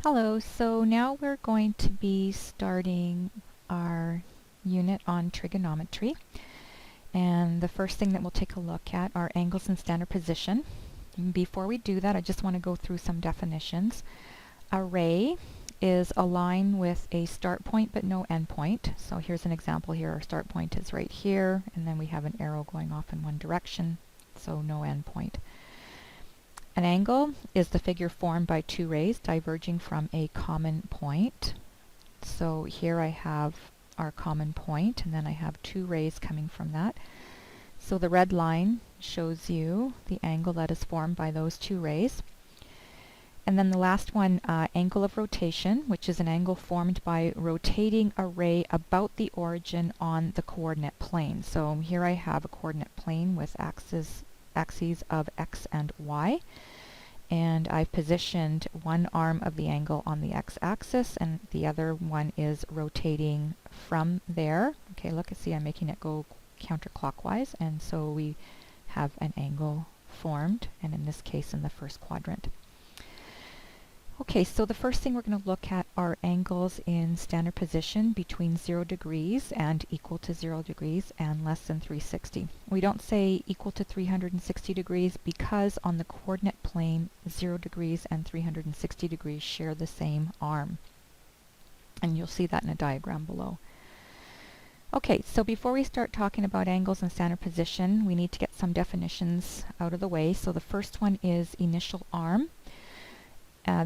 Hello, so now we're going to be starting our unit on trigonometry. And the first thing that we'll take a look at are angles in standard position. Before we do that, I just want to go through some definitions. A ray is a line with a start point but no end point. So here's an example here. Our start point is right here, and then we have an arrow going off in one direction, so no end point. An angle is the figure formed by two rays diverging from a common point. So here I have our common point, and then I have two rays coming from that. So the red line shows you the angle that is formed by those two rays. And then the last one, angle of rotation, which is an angle formed by rotating a ray about the origin on the coordinate plane. So here I have a coordinate plane with axes of x and y, and I've positioned one arm of the angle on the x-axis and the other one is rotating from there. Okay, look, see, I'm making it go counterclockwise, and so we have an angle formed, and in this case in the first quadrant. Okay, so the first thing we're going to look at are angles in standard position between 0 degrees and equal to 0 degrees and less than 360. We don't say equal to 360 degrees because on the coordinate plane 0 degrees and 360 degrees share the same arm. And you'll see that in a diagram below. Okay, so before we start talking about angles in standard position, we need to get some definitions out of the way. So the first one is initial arm.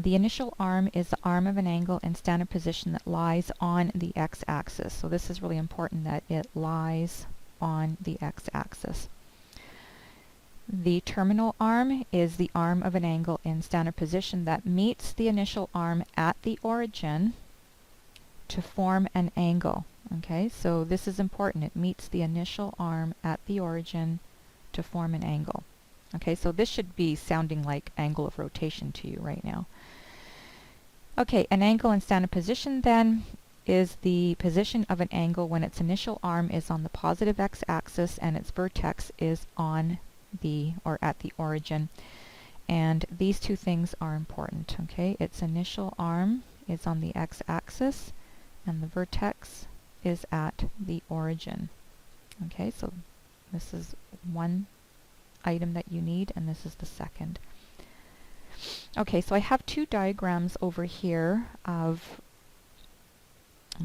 The initial arm is the arm of an angle in standard position that lies on the x-axis. So this is really important, that it lies on the x-axis. The terminal arm is the arm of an angle in standard position that meets the initial arm at the origin to form an angle. Okay, so this is important. It meets the initial arm at the origin to form an angle. Okay, so this should be sounding like angle of rotation to you right now. Okay, an angle in standard position then is the position of an angle when its initial arm is on the positive x-axis and its vertex is on the or at the origin. And these two things are important. Okay, its initial arm is on the x-axis and the vertex is at the origin. Okay, so this is one item that you need, and this is the second. Okay, so I have two diagrams over here of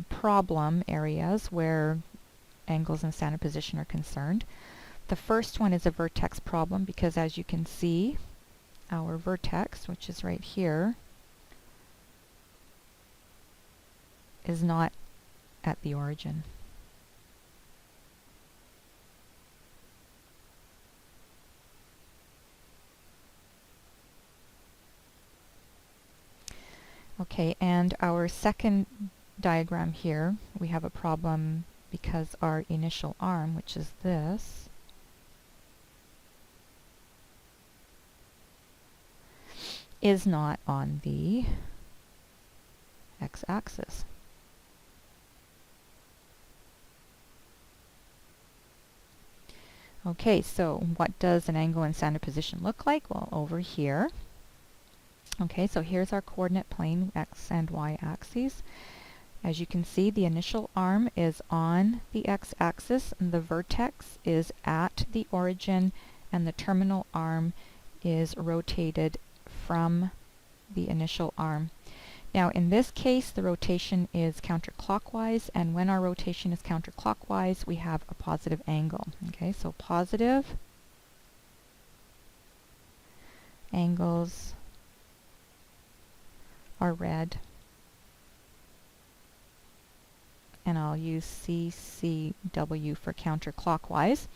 problem areas where angles in standard position are concerned. The first one is a vertex problem because, as you can see, our vertex, which is right here, is not at the origin. Okay, and our second diagram here, we have a problem because our initial arm, which is this, is not on the x-axis. Okay, so what does an angle in standard position look like? Well, over here. Okay, so here's our coordinate plane, x and y axes. As you can see, the initial arm is on the x-axis, and the vertex is at the origin, and the terminal arm is rotated from the initial arm. Now, in this case, the rotation is counterclockwise, and when our rotation is counterclockwise, we have a positive angle. Okay, so positive angles are red, and I'll use CCW for counterclockwise.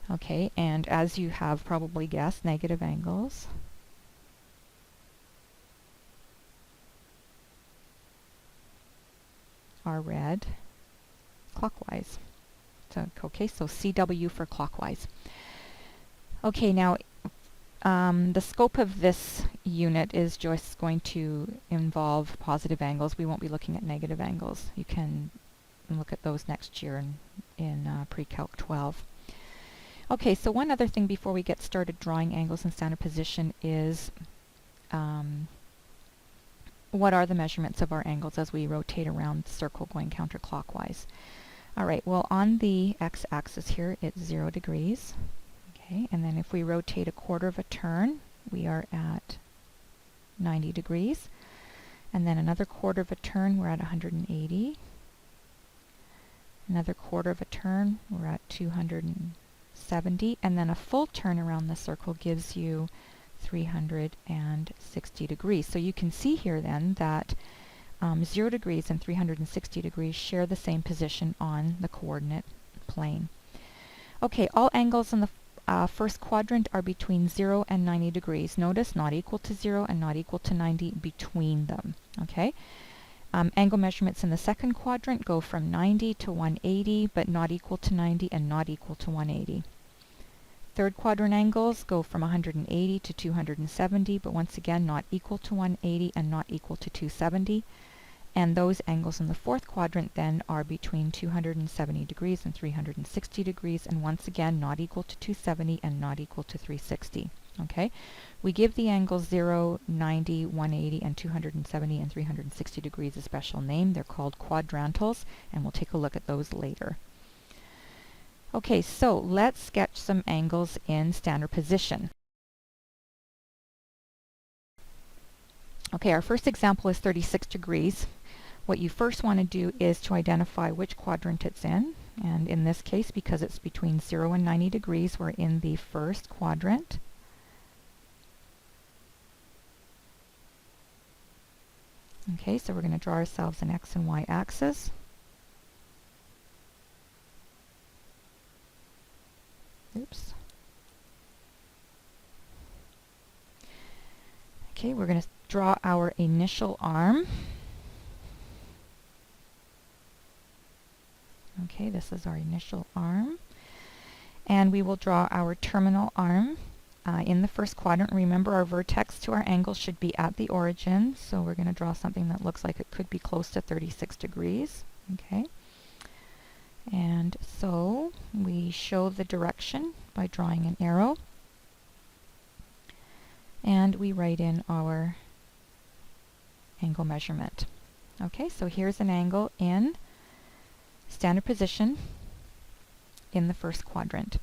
Okay, and as you have probably guessed, negative angles are red clockwise. So, okay, so CW for clockwise. Okay, now the scope of this unit is just going to involve positive angles. We won't be looking at negative angles. You can look at those next year in Pre-Calc 12. Okay, so one other thing before we get started drawing angles in standard position is what are the measurements of our angles as we rotate around the circle going counterclockwise? Alright, well on the x-axis here it's 0 degrees. Okay, and then if we rotate a quarter of a turn, we are at 90 degrees. And then another quarter of a turn, we're at 180. Another quarter of a turn, we're at 270. And then a full turn around the circle gives you 360 degrees. So you can see here then that 0 degrees and 360 degrees share the same position on the coordinate plane. Okay, all angles in the first quadrant are between 0 and 90 degrees. Notice not equal to 0 and not equal to 90 between them. Okay. Angle measurements in the second quadrant go from 90 to 180, but not equal to 90 and not equal to 180. Third quadrant angles go from 180 to 270, but once again not equal to 180 and not equal to 270. And those angles in the fourth quadrant then are between 270 degrees and 360 degrees, and once again not equal to 270 and not equal to 360. Okay, we give the angles 0, 90, 180, and 270 and 360 degrees a special name. They're called quadrantals, and we'll take a look at those later. Okay, so let's sketch some angles in standard position. Okay, our first example is 36 degrees. What you first want to do is to identify which quadrant it's in. And in this case, because it's between 0 and 90 degrees, we're in the first quadrant. Okay, so we're going to draw ourselves an x and y axis. Oops. Okay, we're going to draw our initial arm. Okay, this is our initial arm. And we will draw our terminal arm in the first quadrant. Remember, our vertex to our angle should be at the origin, so we're going to draw something that looks like it could be close to 36 degrees. Okay. And so we show the direction by drawing an arrow. And we write in our angle measurement. Okay, so here's an angle in standard position in the first quadrant.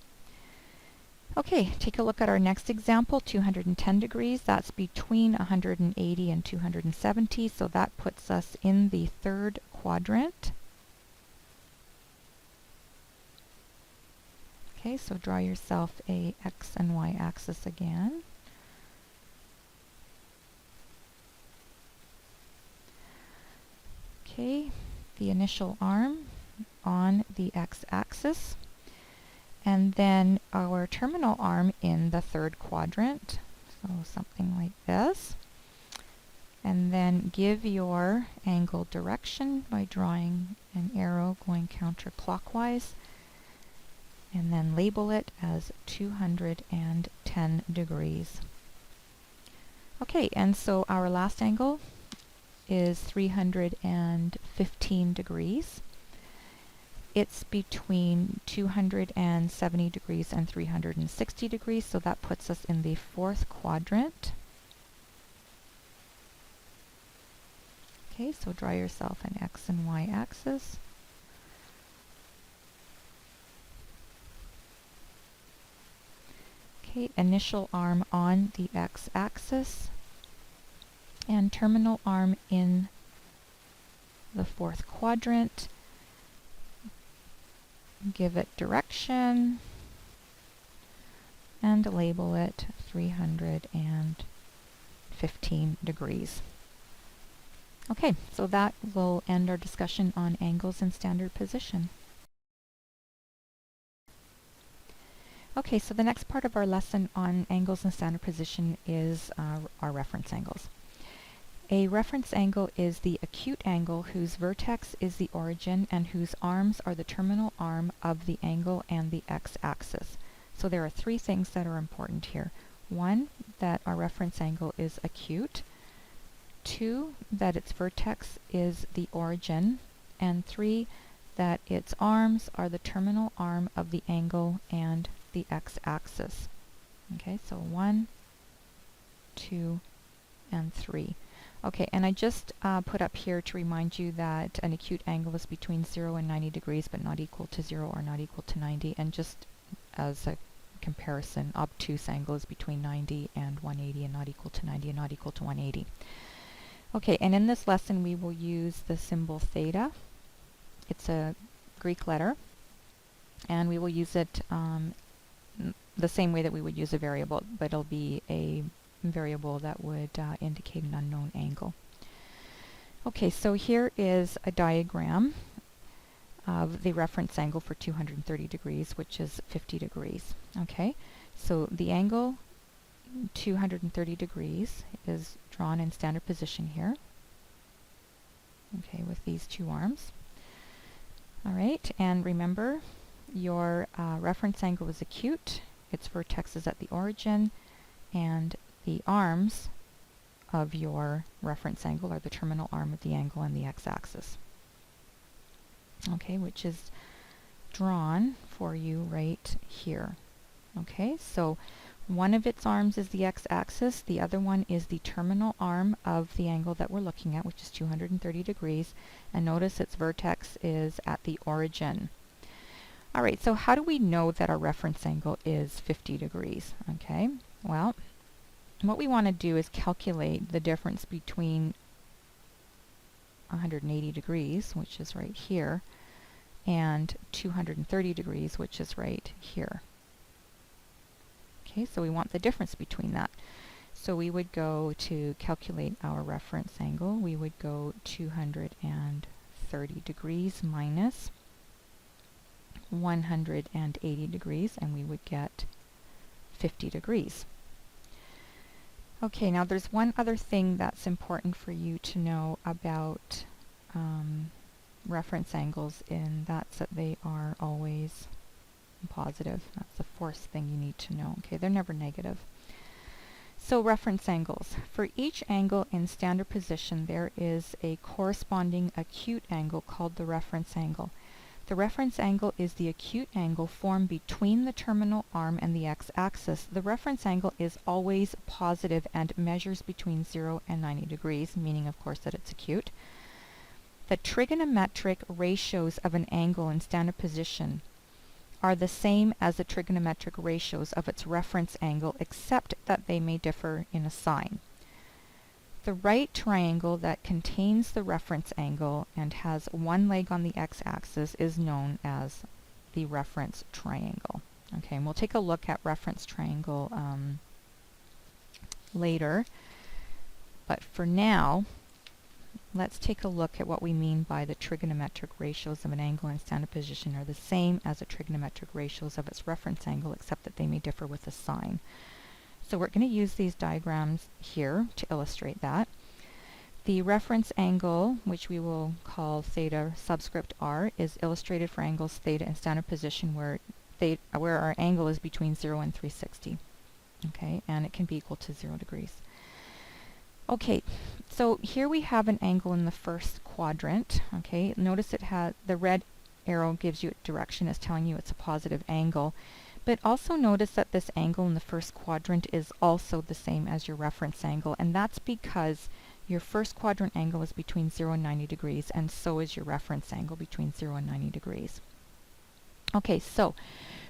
Okay, take a look at our next example, 210 degrees. That's between 180 and 270, so that puts us in the third quadrant. Okay, so draw yourself a x and y axis again. Okay, the initial arm on the x-axis, and then our terminal arm in the third quadrant, so something like this. And then give your angle direction by drawing an arrow going counterclockwise, and then label it as 210 degrees. Okay, and so our last angle is 315 degrees. It's between 270 degrees and 360 degrees, so that puts us in the fourth quadrant. Okay, so draw yourself an x and y axis. Okay, initial arm on the x-axis and terminal arm in the fourth quadrant. Give it direction and label it 315 degrees. Okay, so that will end our discussion on angles in standard position. Okay, so the next part of our lesson on angles in standard position is our reference angles. A reference angle is the acute angle whose vertex is the origin and whose arms are the terminal arm of the angle and the x-axis. So there are three things that are important here. One, that our reference angle is acute. Two, that its vertex is the origin. And three, that its arms are the terminal arm of the angle and the x-axis. Okay, so 1, 2, and 3. Okay, and I just put up here to remind you that an acute angle is between 0 and 90 degrees, but not equal to 0 or not equal to 90. And just as a comparison, obtuse angle is between 90 and 180 and not equal to 90 and not equal to 180. Okay, and in this lesson we will use the symbol theta. It's a Greek letter, and we will use it the same way that we would use a variable, but it'll be a variable that would indicate an unknown angle. Okay, so here is a diagram of the reference angle for 230 degrees, which is 50 degrees. Okay, so the angle 230 degrees is drawn in standard position here. Okay, with these two arms. All right, and remember your reference angle is acute. Its vertex is at the origin, and the arms of your reference angle are the terminal arm of the angle and the x-axis. Okay, which is drawn for you right here. Okay, so one of its arms is the x-axis, the other one is the terminal arm of the angle that we're looking at, which is 230 degrees, and notice its vertex is at the origin. Alright, so how do we know that our reference angle is 50 degrees? Okay, well, what we want to do is calculate the difference between 180 degrees, which is right here, and 230 degrees, which is right here. Okay, so we want the difference between that. So we would go to calculate our reference angle. We would go 230 degrees minus 180 degrees, and we would get 50 degrees. Okay, now there's one other thing that's important for you to know about reference angles, and that's that they are always positive. That's the fourth thing you need to know. Okay, they're never negative. So reference angles. For each angle in standard position, there is a corresponding acute angle called the reference angle. The reference angle is the acute angle formed between the terminal arm and the x-axis. The reference angle is always positive and measures between 0 and 90 degrees, meaning of course that it's acute. The trigonometric ratios of an angle in standard position are the same as the trigonometric ratios of its reference angle, except that they may differ in a sign. The right triangle that contains the reference angle and has one leg on the x-axis is known as the reference triangle. Okay, and we'll take a look at reference triangle later, but for now, let's take a look at what we mean by the trigonometric ratios of an angle in standard position are the same as the trigonometric ratios of its reference angle, except that they may differ with a sign. So we're going to use these diagrams here to illustrate that. The reference angle, which we will call theta subscript r, is illustrated for angles theta in standard position where our angle is between 0 and 360. Okay, and it can be equal to 0 degrees. Okay, so here we have an angle in the first quadrant. Okay, notice it has the red arrow gives you a direction, it's telling you it's a positive angle. But also notice that this angle in the first quadrant is also the same as your reference angle, and that's because your first quadrant angle is between 0 and 90 degrees, and so is your reference angle between 0 and 90 degrees. Okay, so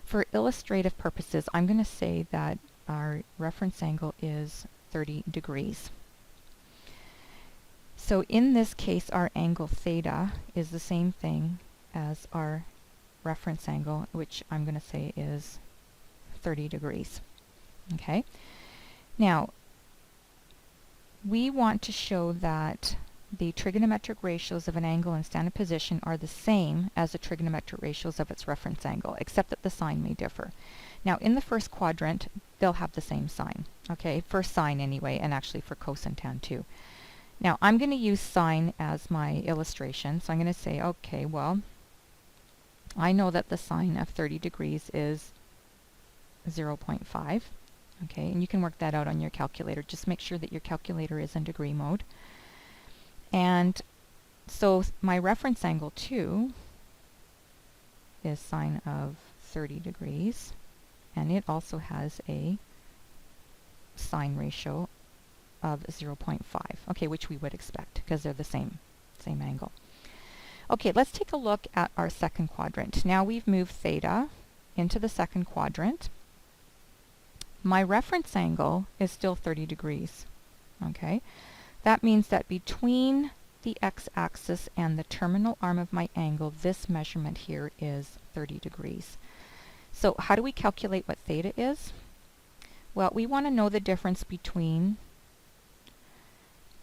for illustrative purposes, I'm going to say that our reference angle is 30 degrees. So in this case, our angle theta is the same thing as our reference angle, which I'm going to say is 30 degrees. Okay, now we want to show that the trigonometric ratios of an angle in standard position are the same as the trigonometric ratios of its reference angle, except that the sign may differ. Now in the first quadrant, they'll have the same sign, okay, for sine anyway, and actually for cosine tan too. Now I'm going to use sine as my illustration, so I'm going to say, okay, well, I know that the sine of 30 degrees is 0.5. Okay, and you can work that out on your calculator. Just make sure that your calculator is in degree mode. And so my reference angle 2 is sine of 30 degrees, and it also has a sine ratio of 0.5, okay, which we would expect because they're the same angle. Okay, let's take a look at our second quadrant. Now we've moved theta into the second quadrant. My reference angle is still 30 degrees, okay? That means that between the x-axis and the terminal arm of my angle, this measurement here is 30 degrees. So how do we calculate what theta is? Well, we want to know the difference between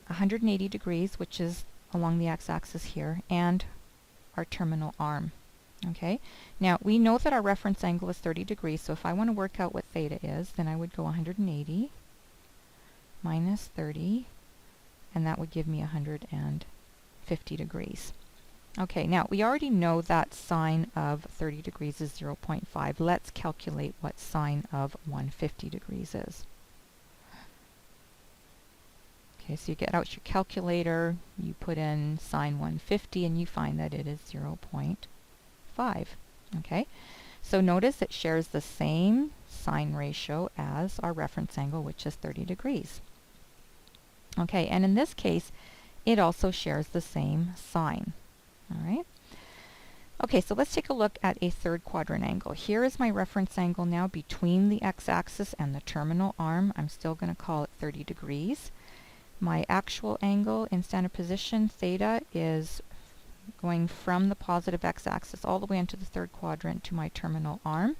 180 degrees, which is along the x-axis here, and our terminal arm. Okay, now we know that our reference angle is 30 degrees, so if I want to work out what theta is, then I would go 180 minus 30, and that would give me 150 degrees. Okay, now we already know that sine of 30 degrees is 0.5. Let's calculate what sine of 150 degrees is. Okay, so you get out your calculator, you put in sine 150, and you find that it is 0.5. Okay, so notice it shares the same sine ratio as our reference angle, which is 30 degrees. Okay, and in this case, it also shares the same sine. All right. Okay, so let's take a look at a third quadrant angle. Here is my reference angle now between the x-axis and the terminal arm. I'm still going to call it 30 degrees. My actual angle in standard position, theta, is going from the positive x-axis all the way into the third quadrant to my terminal arm.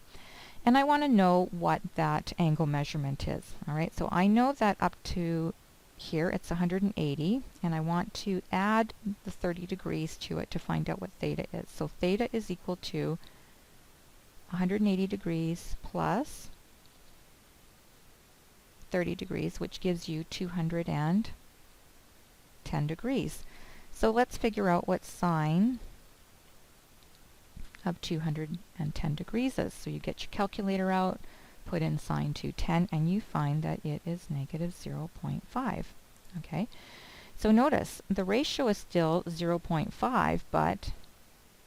And I want to know what that angle measurement is. All right, so I know that up to here it's 180, and I want to add the 30 degrees to it to find out what theta is. So theta is equal to 180 degrees plus 30 degrees, which gives you 210 degrees. So let's figure out what sine of 210 degrees is. So you get your calculator out, put in sine 210, and you find that it is negative 0.5. Okay, so notice the ratio is still 0.5, but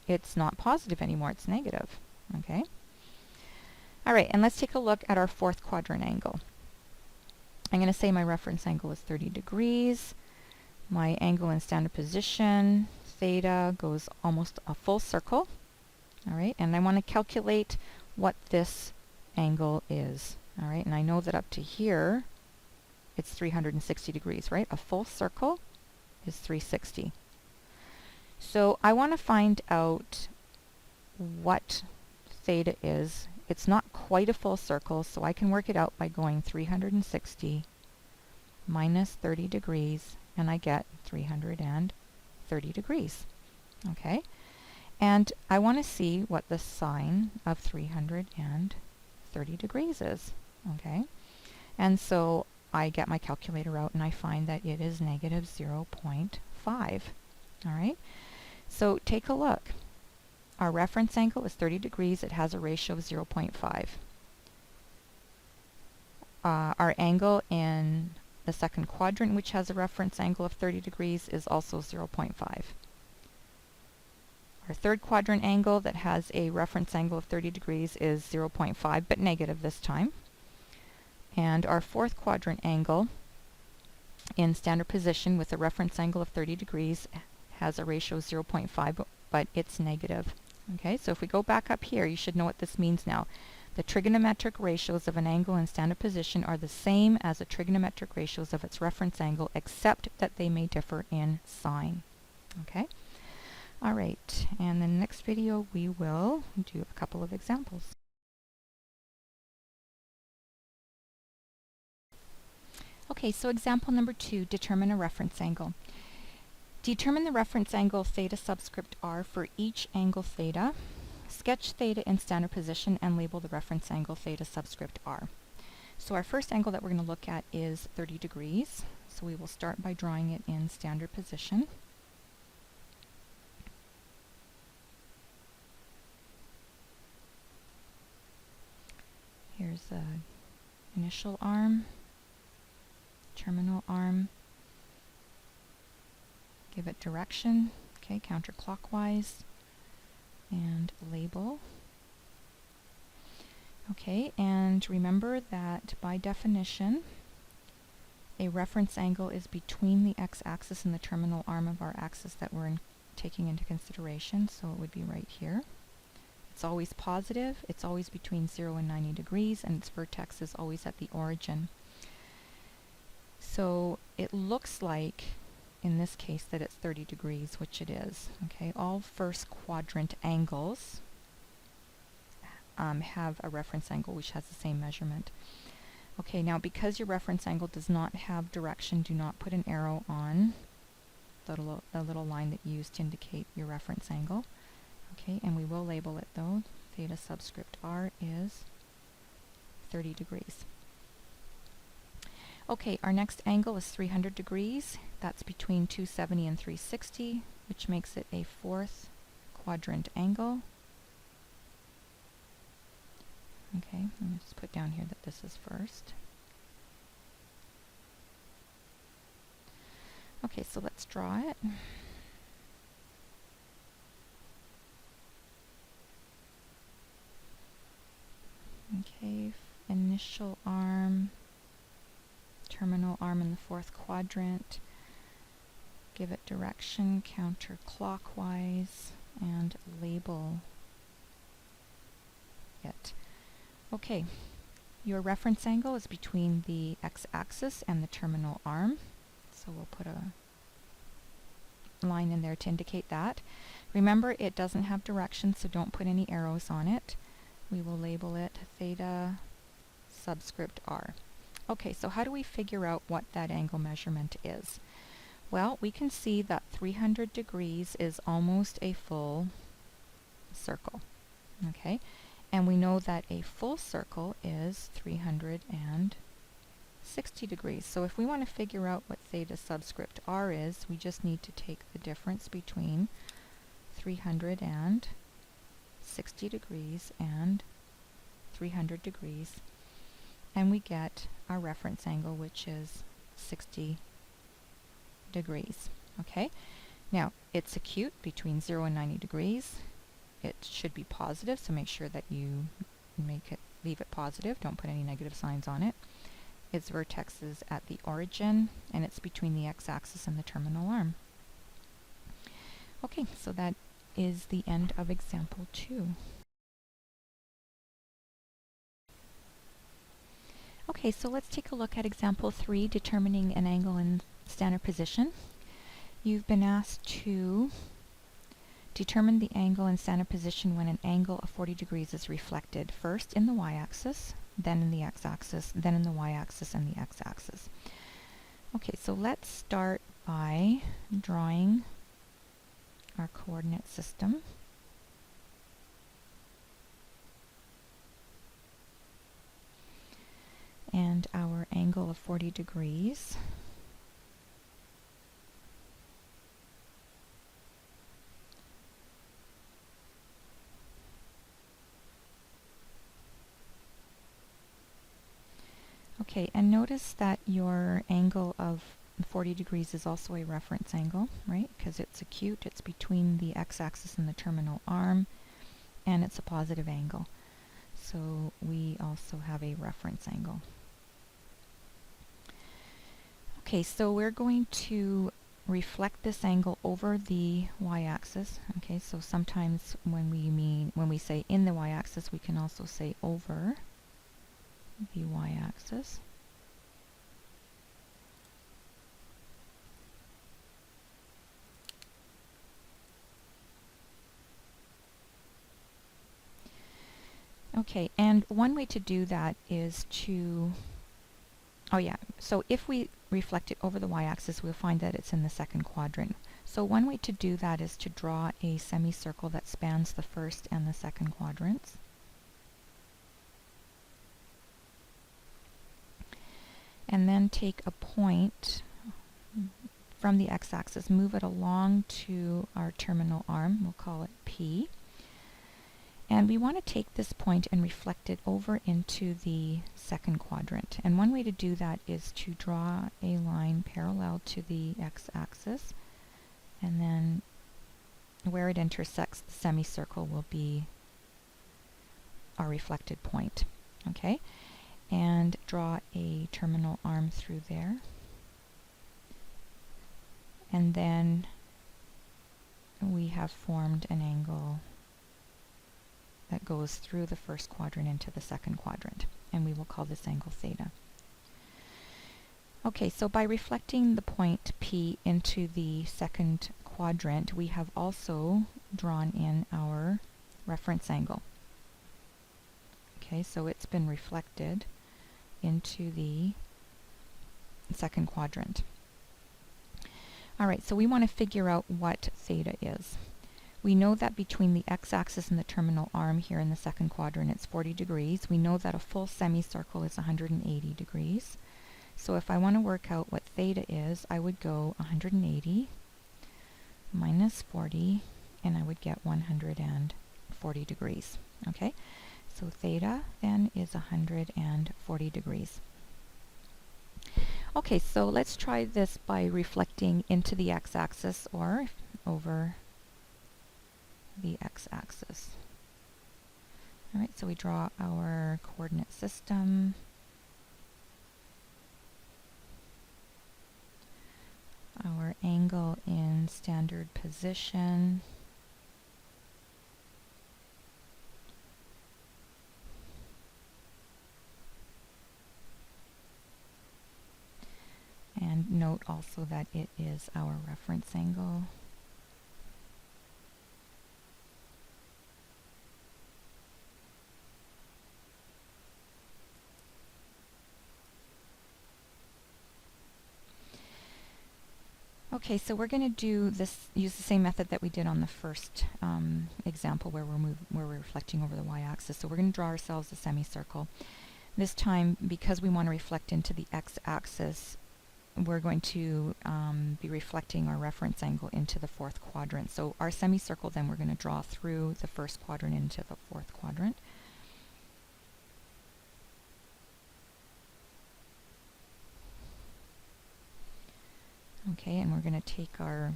it's not positive anymore, it's negative. Okay, all right, and let's take a look at our fourth quadrant angle. I'm going to say my reference angle is 30 degrees. My angle in standard position, theta, goes almost a full circle. All right, and I want to calculate what this angle is. All right, and I know that up to here it's 360 degrees, right? A full circle is 360. So I want to find out what theta is. It's not quite a full circle, so I can work it out by going 360 minus 30 degrees, and I get 330 degrees. Okay, and I want to see what the sine of 330 degrees is. Okay, and so I get my calculator out and I find that it is negative 0.5. All right, so take a look. Our reference angle is 30 degrees. It has a ratio of 0.5. Our angle in the second quadrant, which has a reference angle of 30 degrees, is also 0.5. Our third quadrant angle that has a reference angle of 30 degrees is 0.5, but negative this time. And our fourth quadrant angle in standard position with a reference angle of 30 degrees has a ratio of 0.5, but it's negative. Okay, so if we go back up here, you should know what this means now. The trigonometric ratios of an angle in standard position are the same as the trigonometric ratios of its reference angle, except that they may differ in sign. Okay, all right, and in the next video we will do a couple of examples. Okay, so example number 2, determine a reference angle. Determine the reference angle theta subscript r for each angle theta. Sketch theta in standard position and label the reference angle theta subscript r. So our first angle that we're going to look at is 30 degrees. So we will start by drawing it in standard position. Here's the initial arm, terminal arm. Give it direction, okay, counterclockwise, and label. Okay, and remember that by definition, A reference angle is between the x-axis and the terminal arm of our axis that we're taking into consideration, so it would be right here. It's always positive, it's always between 0 and 90 degrees, and its vertex is always at the origin. So it looks like, in this case, that it's 30 degrees, which it is. Okay, all first quadrant angles have a reference angle which has the same measurement. Okay, now because your reference angle does not have direction, do not put an arrow on the little line that you use to indicate your reference angle. Okay, and we will label it though. Theta subscript r is 30 degrees. Okay, our next angle is 300 degrees. That's between 270 and 360, which makes it a fourth quadrant angle. Okay, let me just put down here that this is first. Okay, so let's draw it. Okay, initial arm, terminal arm in the fourth quadrant. Give it direction counterclockwise and label it. Okay, your reference angle is between the x-axis and the terminal arm. So we'll put a line in there to indicate that. Remember, it doesn't have direction, so don't put any arrows on it. We will label it theta subscript r. Okay, so how do we figure out what that angle measurement is? Well, we can see that 300 degrees is almost a full circle. Okay, and we know that a full circle is 360 degrees. So if we want to figure out what theta subscript r is, we just need to take the difference between 360 degrees and 300 degrees, and we get our reference angle, which is 60 degrees. Okay, now it's acute between 0 and 90 degrees. It should be positive, so make sure that you leave it positive. Don't put any negative signs on it. Its vertex is at the origin, and it's between the x-axis and the terminal arm. Okay, so that is the end of example 2. Okay, so let's take a look at example 3, determining an angle in standard position. You've been asked to determine the angle in standard position when an angle of 40 degrees is reflected, first in the y-axis, then in the x-axis, then in the y-axis and the x-axis. Okay, so let's start by drawing our coordinate system. And our angle of 40 degrees. Okay, and notice that your angle of 40 degrees is also a reference angle, right? Because it's acute, it's between the x-axis and the terminal arm, and it's a positive angle. So we also have a reference angle. Okay, so we're going to reflect this angle over the y-axis. Okay, so sometimes when we say in the y-axis, we can also say over the y-axis. Okay, and one way to do that is to, so if we reflect it over the y-axis, we'll find that it's in the second quadrant. So one way to do that is to draw a semicircle that spans the first and the second quadrants. And then take a point from the x-axis, move it along to our terminal arm, we'll call it P. And we want to take this point and reflect it over into the second quadrant. And one way to do that is to draw a line parallel to the x-axis, and then where it intersects the semicircle will be our reflected point. Okay? And draw a terminal arm through there. and then we have formed an angle that goes through the first quadrant into the second quadrant, and we will call this angle theta. Okay, so by reflecting the point P into the second quadrant, we have also drawn in our reference angle. Okay, so it's been reflected into the second quadrant. Alright, so we want to figure out what theta is. We know that between the x-axis and the terminal arm here in the second quadrant it's 40 degrees. We know that a full semicircle is 180 degrees. So if I want to work out what theta is, I would go 180 minus 40, and I would get 140 degrees. Okay, so theta then is 140 degrees. Okay, so let's try this by reflecting into the x-axis or over the x-axis. Alright, so we draw our coordinate system. Our angle in standard position. And note also that it is our reference angle. Okay, so we're going to do this, use the same method that we did on the first example where we're reflecting over the y-axis. So we're going to draw ourselves a semicircle. This time, because we want to reflect into the x-axis, we're going to be reflecting our reference angle into the fourth quadrant. So our semicircle then we're going to draw through the first quadrant into the fourth quadrant. Okay, and we're going to take our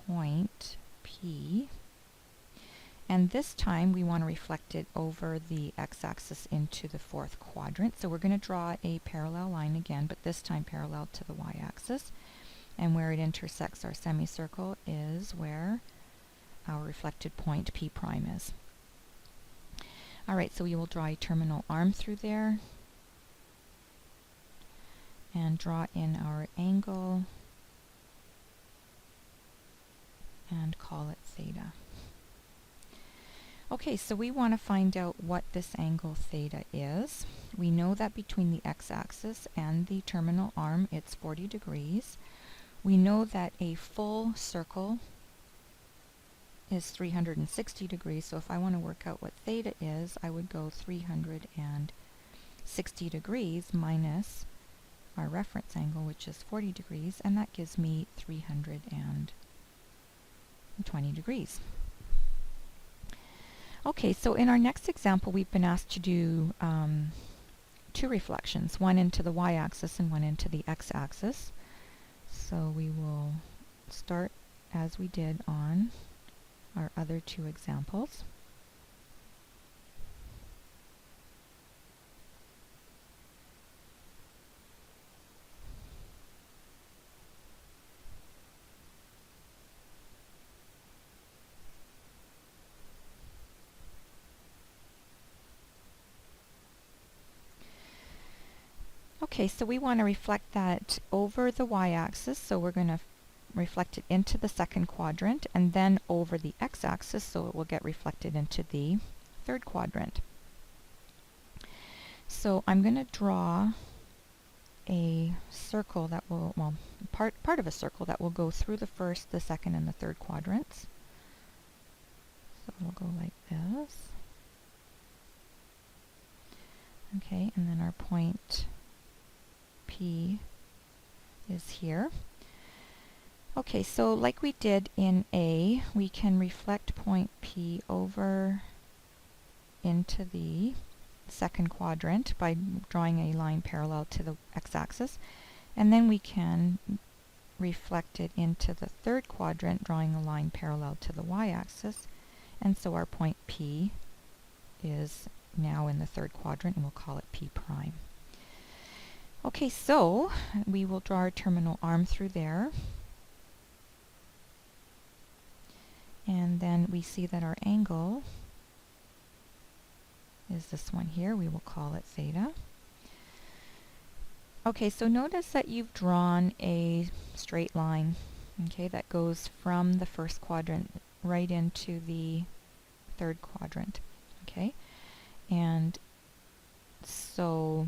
point P, and this time we want to reflect it over the x-axis into the fourth quadrant. So we're going to draw a parallel line again, but this time parallel to the y-axis. And where it intersects our semicircle is where our reflected point P prime is. Alright, so we will draw a terminal arm through there and draw in our angle and call it theta. Okay, so we want to find out what this angle theta is. We know that between the x-axis and the terminal arm it's 40 degrees. We know that a full circle is 360 degrees, so if I want to work out what theta is, I would go 360 degrees minus our reference angle, which is 40 degrees, and that gives me 320 degrees. Okay, so in our next example we've been asked to do two reflections, one into the y-axis and one into the x-axis. So we will start as we did on our other two examples. Okay, so we want to reflect that over the y-axis, so we're going to reflect it into the second quadrant, and then over the x-axis, so it will get reflected into the third quadrant. So I'm going to draw a circle that will, well, part of a circle that will go through the first, the second, and the third quadrants. So it'll go like this. Okay, and then our point P is here. Okay, so like we did in A, we can reflect point P over into the second quadrant by drawing a line parallel to the x-axis, and then we can reflect it into the third quadrant drawing a line parallel to the y-axis, and so our point P is now in the third quadrant, and we'll call it P prime. Okay, so we will draw our terminal arm through there. And then we see that our angle is this one here. We will call it theta. Okay, so notice that you've drawn a straight line, okay, that goes from the first quadrant right into the third quadrant, okay? And so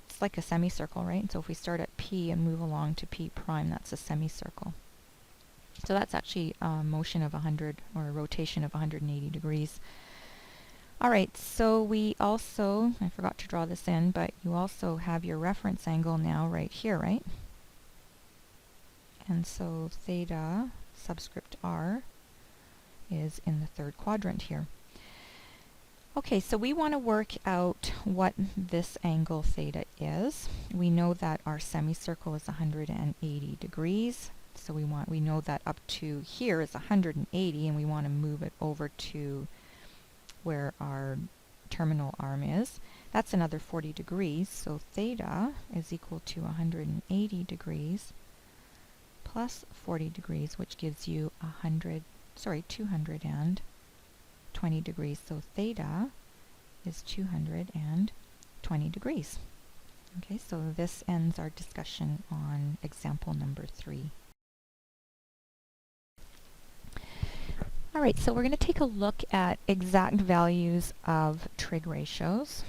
it's like a semicircle, right? So if we start at P and move along to P prime, that's a semicircle. So that's actually a motion of 100, or a rotation of 180 degrees. Alright, so we also, I forgot to draw this in, but you also have your reference angle now right here, right? And so theta subscript r is in the third quadrant here. Okay, so we want to work out what this angle theta is. We know that our semicircle is 180 degrees. So we know that up to here is 180, and we want to move it over to where our terminal arm is. That's another 40 degrees, so theta is equal to 180 degrees plus 40 degrees, which gives you 220 degrees. So theta is 220 degrees. Okay, so this ends our discussion on example number 3. Alright, so we're going to take a look at exact values of trig ratios.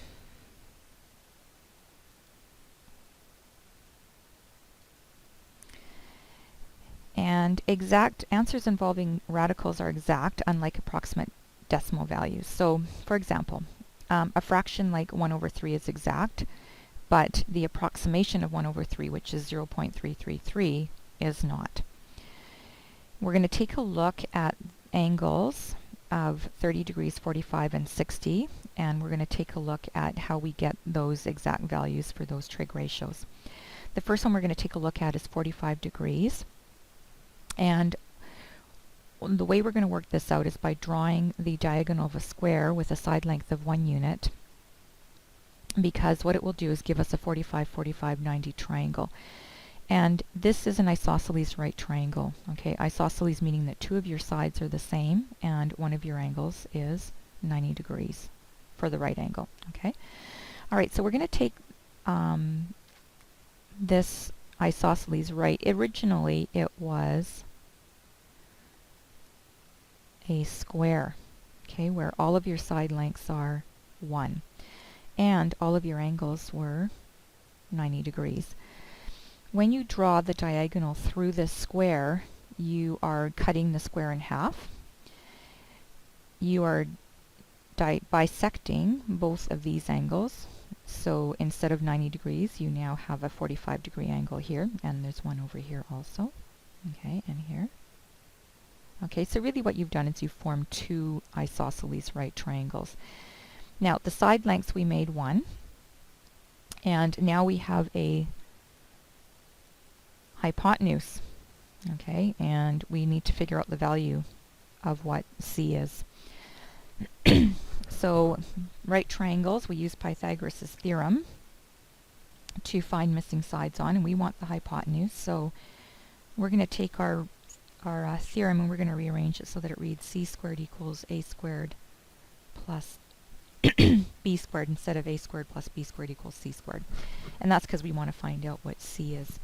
And exact answers involving radicals are exact, unlike approximate decimal values. So, for example, a fraction like 1 over 3 is exact, but the approximation of 1 over 3, which is 0.333, is not. We're going to take a look at angles of 30 degrees, 45, and 60, and we're going to take a look at how we get those exact values for those trig ratios. The first one we're going to take a look at is 45 degrees, and the way we're going to work this out is by drawing the diagonal of a square with a side length of 1 unit, because what it will do is give us a 45, 45, 90 triangle. And this is an isosceles right triangle. Okay, isosceles meaning that 2 of your sides are the same and 1 of your angles is 90 degrees for the right angle. Okay, all right, so we're going to take this isosceles right. Originally it was a square, okay, where all of your side lengths are 1 and all of your angles were 90 degrees. When you draw the diagonal through this square, you are cutting the square in half. You are bisecting both of these angles. So instead of 90 degrees, you now have a 45 degree angle here, and there's one over here also. Okay, and here. Okay, so really what you've done is you've formed 2 isosceles right triangles. Now, the side lengths we made 1, and now we have a hypotenuse, okay, and we need to figure out the value of what C is. So right triangles, we use Pythagoras' theorem to find missing sides on, and we want the hypotenuse, so we're going to take our theorem and we're going to rearrange it so that it reads c squared equals a squared plus b squared instead of a squared plus b squared equals c squared, and that's because we want to find out what C is.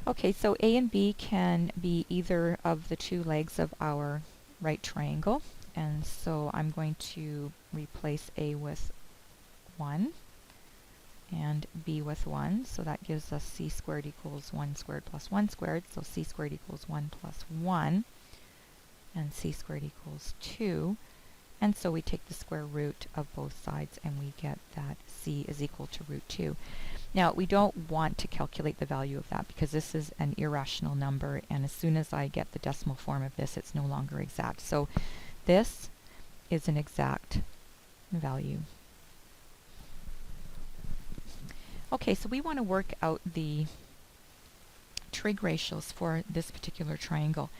Okay, so A and B can be either of the 2 legs of our right triangle, and so I'm going to replace A with 1 and B with 1, so that gives us c squared equals 1 squared plus 1 squared, so c squared equals 1 plus 1, and c squared equals 2, and so we take the square root of both sides and we get that C is equal to root 2. Now, we don't want to calculate the value of that because this is an irrational number, and as soon as I get the decimal form of this, it's no longer exact. So this is an exact value. Okay, so we want to work out the trig ratios for this particular triangle.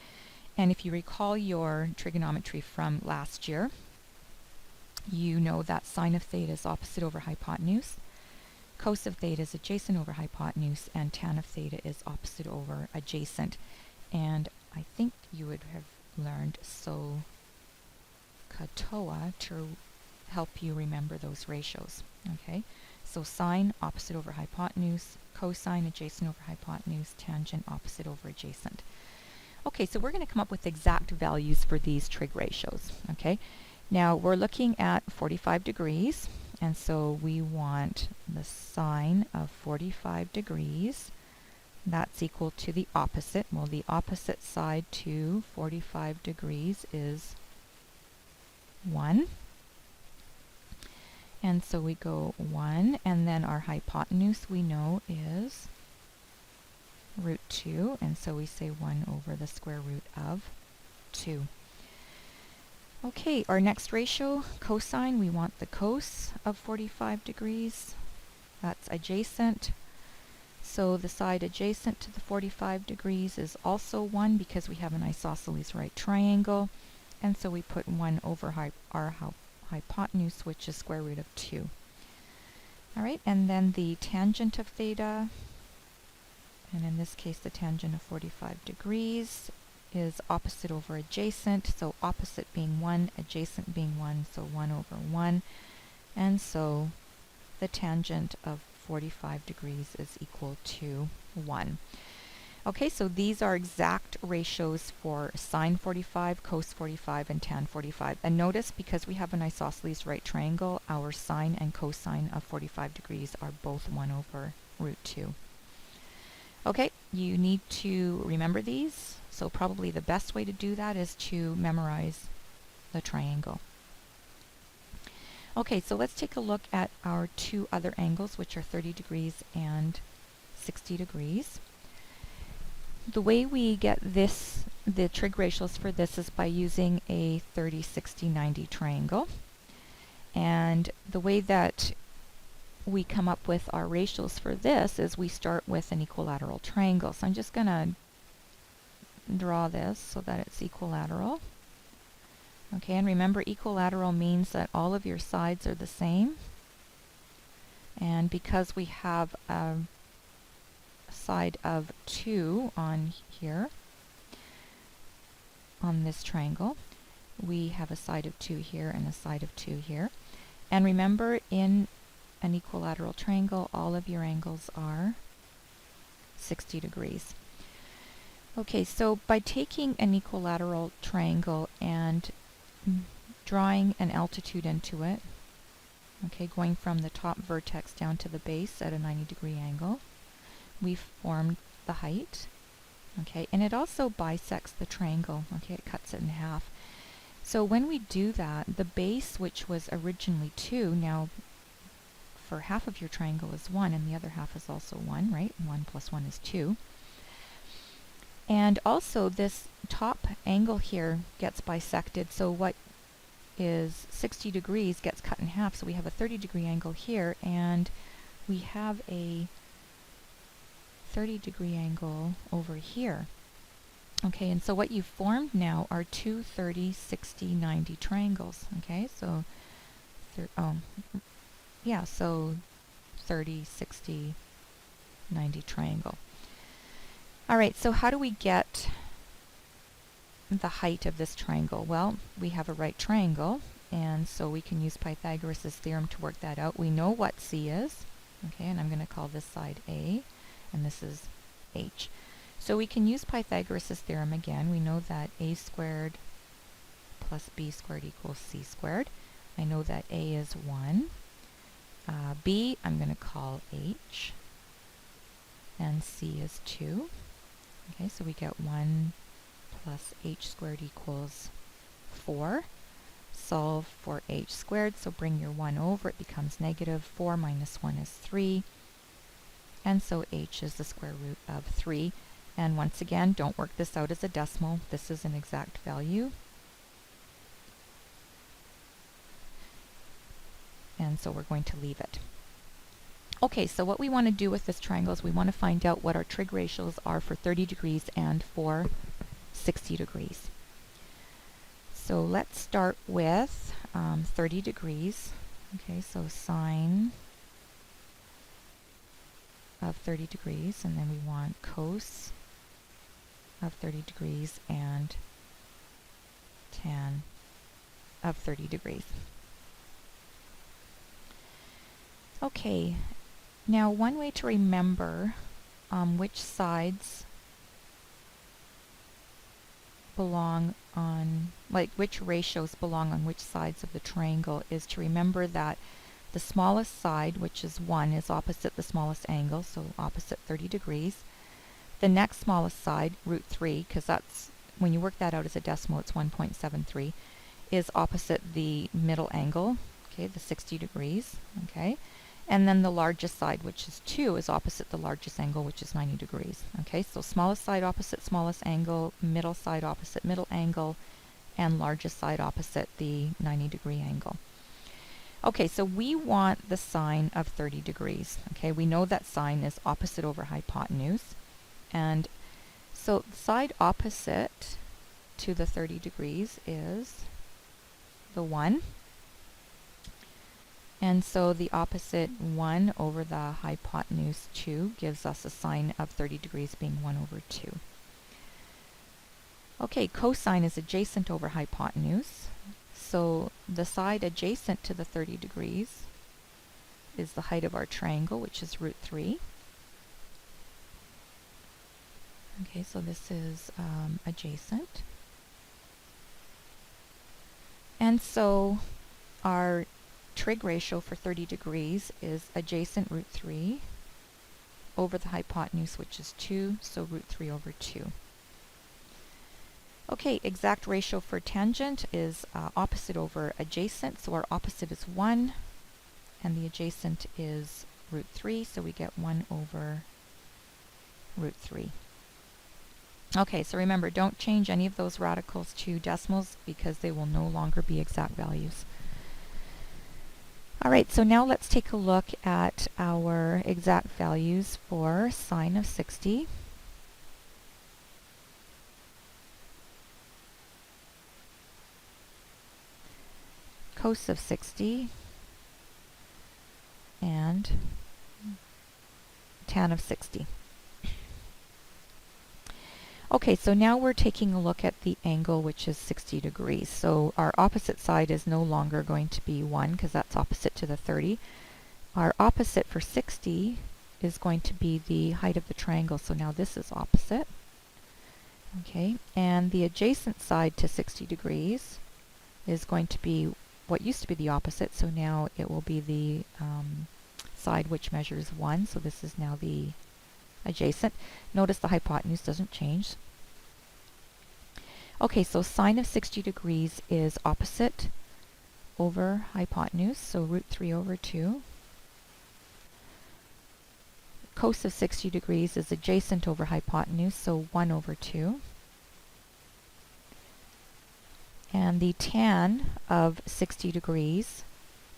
And if you recall your trigonometry from last year, you know that sine of theta is opposite over hypotenuse. cos of theta is adjacent over hypotenuse, and tan of theta is opposite over adjacent. And I think you would have learned SOHCAHTOA to help you remember those ratios. Okay, so sine opposite over hypotenuse, cosine adjacent over hypotenuse, tangent opposite over adjacent. Okay, so we're going to come up with exact values for these trig ratios. Okay, now we're looking at 45 degrees, and so we want the sine of 45 degrees. That's equal to the opposite. Well, the opposite side to 45 degrees is 1. And so we go 1, and then our hypotenuse we know is root 2, and so we say 1 over the square root of 2. Okay, our next ratio, cosine, we want the cos of 45 degrees. That's adjacent. So the side adjacent to the 45 degrees is also 1 because we have an isosceles right triangle. And so we put 1 over our hypotenuse, which is square root of 2. All right, and then the tangent of theta, and in this case the tangent of 45 degrees, is opposite over adjacent, so opposite being 1, adjacent being 1, so 1 over 1. And so the tangent of 45 degrees is equal to 1. Okay, so these are exact ratios for sine 45, cos 45, and tan 45. And notice, because we have an isosceles right triangle, our sine and cosine of 45 degrees are both 1 over root 2. Okay, you need to remember these. So probably the best way to do that is to memorize the triangle. Okay, so let's take a look at our two other angles, which are 30 degrees and 60 degrees. The way we get the trig ratios for this is by using a 30, 60, 90 triangle. And the way that we come up with our ratios for this is we start with an equilateral triangle. So I'm just going to draw this so that it's equilateral. Okay, and remember, equilateral means that all of your sides are the same. And because we have a side of 2 on here, on this triangle, we have a side of 2 here and a side of 2 here. And remember, in an equilateral triangle, all of your angles are 60 degrees. Okay, so by taking an equilateral triangle and drawing an altitude into it, okay, going from the top vertex down to the base at a 90-degree angle, we've formed the height, okay, and it also bisects the triangle, okay, it cuts it in half. So when we do that, the base, which was originally 2, now for half of your triangle is 1, and the other half is also 1, right? 1 plus 1 is 2. And also this top angle here gets bisected, so what is 60 degrees gets cut in half, so we have a 30-degree angle here, and we have a 30-degree angle over here. Okay, and so what you've formed now are two 30, 60, 90 triangles. Okay, so so 30, 60, 90 triangle. All right, so how do we get the height of this triangle? Well, we have a right triangle, and so we can use Pythagoras' theorem to work that out. We know what C is, okay, and I'm going to call this side A, and this is H. So we can use Pythagoras' theorem again. We know that A squared plus B squared equals C squared. I know that A is 1. B I'm going to call H, and C is 2. Okay, so we get 1 plus H squared equals 4. Solve for H squared, so bring your 1 over, it becomes negative. 4 minus 1 is 3. And so H is the square root of 3. And once again, don't work this out as a decimal. This is an exact value. And so we're going to leave it. Okay, so what we want to do with this triangle is we want to find out what our trig ratios are for 30 degrees and for 60 degrees. So let's start with 30 degrees. Okay, so sine of 30 degrees, and then we want cos of 30 degrees and tan of 30 degrees. Okay, now one way to remember which sides belong on, like which ratios belong on which sides of the triangle, is to remember that the smallest side, which is 1, is opposite the smallest angle, so opposite 30 degrees. The next smallest side, root 3, because that's, when you work that out as a decimal, it's 1.73, is opposite the middle angle, okay, the 60 degrees, okay. And then the largest side, which is 2, is opposite the largest angle, which is 90 degrees. Okay, so smallest side opposite smallest angle, middle side opposite middle angle, and largest side opposite the 90-degree angle. Okay, so we want the sine of 30 degrees. Okay, we know that sine is opposite over hypotenuse. And so the side opposite to the 30 degrees is the 1. And so the opposite 1 over the hypotenuse 2 gives us a sine of 30 degrees being 1 over 2. Okay, cosine is adjacent over hypotenuse. So the side adjacent to the 30 degrees is the height of our triangle, which is root 3. Okay, so this is adjacent. And so our trig ratio for 30 degrees is adjacent root 3 over the hypotenuse, which is 2, so root 3 over 2. Okay, exact ratio for tangent is opposite over adjacent, so our opposite is 1, and the adjacent is root 3, so we get 1 over root 3. Okay, so remember, don't change any of those radicals to decimals because they will no longer be exact values. Alright, so now let's take a look at our exact values for sine of 60. Cos of 60, and tan of 60. Okay, so now we're taking a look at the angle, which is 60 degrees. So our opposite side is no longer going to be 1 because that's opposite to the 30. Our opposite for 60 is going to be the height of the triangle, so now this is opposite. Okay, and the adjacent side to 60 degrees is going to be what used to be the opposite, so now it will be the side which measures 1, so this is now the adjacent. Notice the hypotenuse doesn't change. Okay, so sine of 60 degrees is opposite over hypotenuse, so root 3 over 2. Cos of 60 degrees is adjacent over hypotenuse, so 1 over 2. And the tan of 60 degrees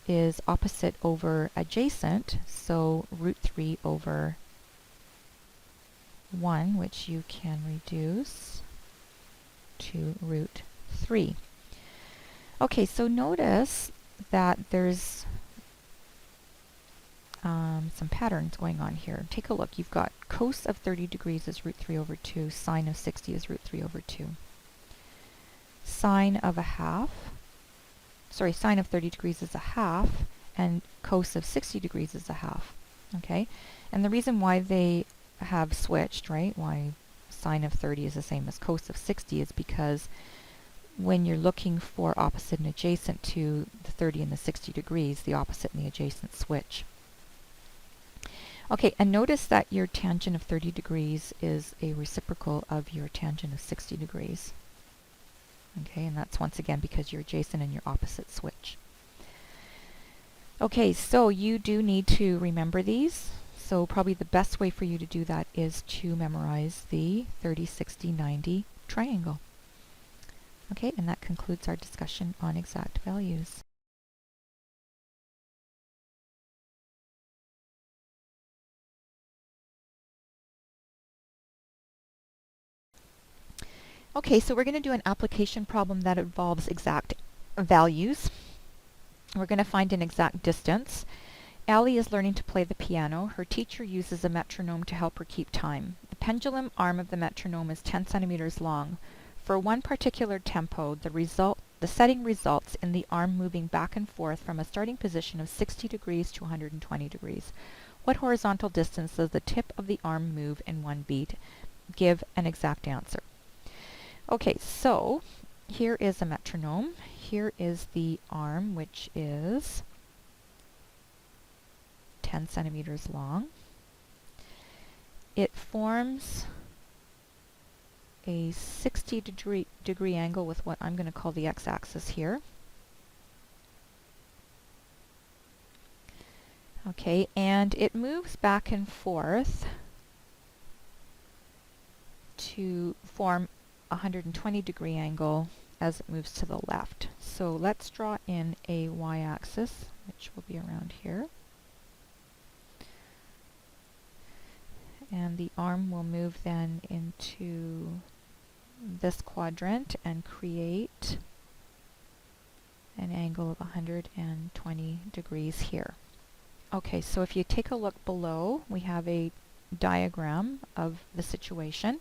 is opposite over adjacent, so root 3 over 1, which you can reduce to root 3. Okay, so notice that there's some patterns going on here. Take a look. You've got cos of 30 degrees is root 3 over 2, sine of 60 is root 3 over 2. Sine of 30 degrees is a half, and cos of 60 degrees is a half. Okay, and the reason why they have switched, right, why sine of 30 is the same as cos of 60 is because when you're looking for opposite and adjacent to the 30 and the 60 degrees, the opposite and the adjacent switch. Okay, and notice that your tangent of 30 degrees is a reciprocal of your tangent of 60 degrees. Okay, and that's once again because your adjacent and your opposite switch. Okay, so you do need to remember these. So probably the best way for you to do that is to memorize the 30, 60, 90 triangle. Okay, and that concludes our discussion on exact values. Okay, so we're going to do an application problem that involves exact values. We're going to find an exact distance, Allie is learning to play the piano. Her teacher uses a metronome to help her keep time. The pendulum arm of the metronome is 10 centimeters long. For one particular tempo, the setting results in the arm moving back and forth from a starting position of 60 degrees to 120 degrees. What horizontal distance does the tip of the arm move in one beat? Give an exact answer. Okay, so here is a metronome. Here is the arm, which is 10 centimeters long. It forms a 60 degree angle with what I'm going to call the x-axis here. Okay, and it moves back and forth to form a 120 degree angle as it moves to the left. So let's draw in a y-axis, which will be around here. And the arm will move then into this quadrant and create an angle of 120 degrees here. Okay, so if you take a look below, we have a diagram of the situation.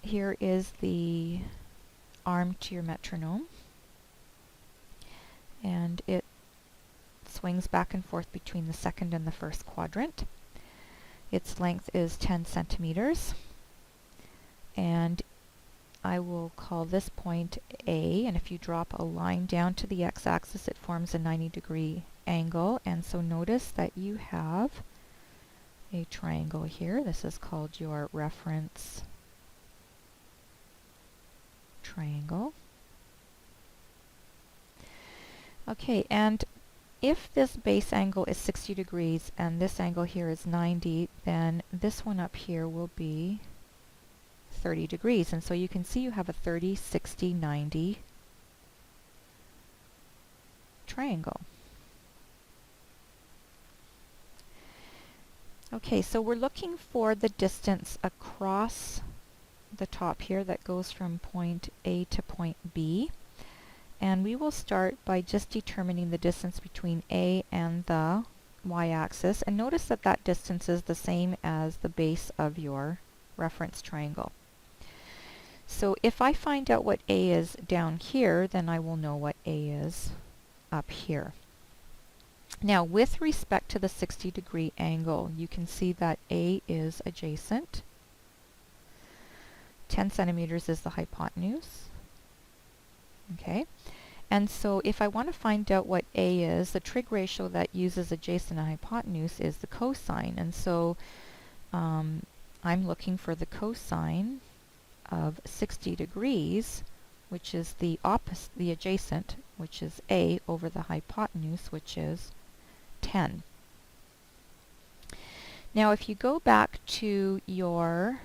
Here is the arm to your metronome, and it swings back and forth between the second and the first quadrant. Its length is 10 centimeters, and I will call this point A, and if you drop a line down to the x-axis, it forms a 90 degree angle. And so notice that you have a triangle here. This is called your reference triangle. Okay, and if this base angle is 60 degrees and this angle here is 90, then this one up here will be 30 degrees. And so you can see you have a 30, 60, 90 triangle. Okay, so we're looking for the distance across the top here that goes from point A to point B. And we will start by just determining the distance between A and the y-axis. And notice that that distance is the same as the base of your reference triangle. So if I find out what A is down here, then I will know what A is up here. Now, with respect to the 60 degree angle, you can see that A is adjacent. 10 centimeters is the hypotenuse. Okay, and so if I want to find out what A is, the trig ratio that uses adjacent and hypotenuse is the cosine. And so I'm looking for the cosine of 60 degrees, which is the opposite, the adjacent, which is A, over the hypotenuse, which is 10. Now if you go back to your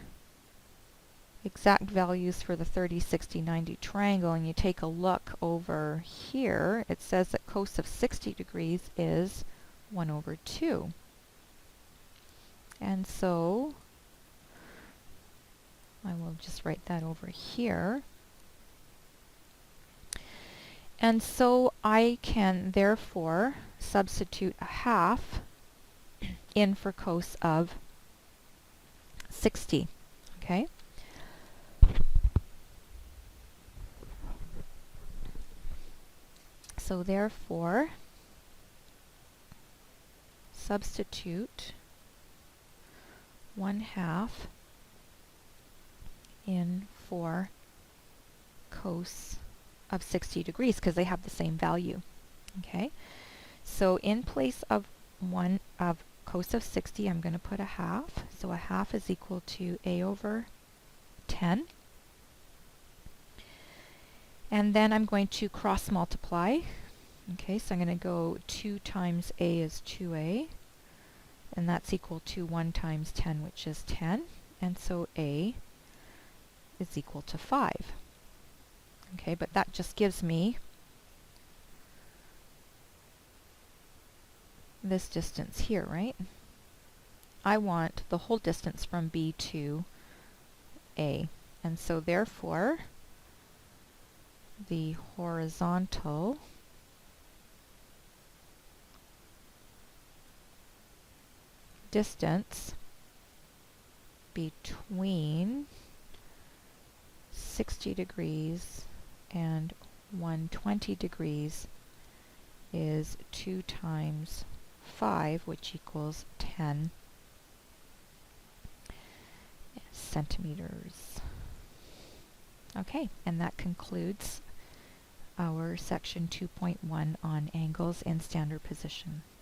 exact values for the 30, 60, 90 triangle and you take a look over here, it says that cos of 60 degrees is 1 over 2. And so I will just write that over here. And so I can therefore substitute a half in for cos of 60. Okay? So therefore, substitute 1/2 in for cos of 60 degrees because they have the same value. Okay, so in place of cos of 60, I'm going to put a half. So a half is equal to A over 10. And then I'm going to cross multiply. Okay, so I'm going to go 2 times A is 2A. And that's equal to 1 times 10, which is 10. And so A is equal to 5. Okay, but that just gives me this distance here, right? I want the whole distance from B to A. And so therefore, the horizontal distance between 60 degrees and 120 degrees is 2 times 5, which equals 10 centimeters. Okay, and that concludes our section 2.1 on angles in standard position.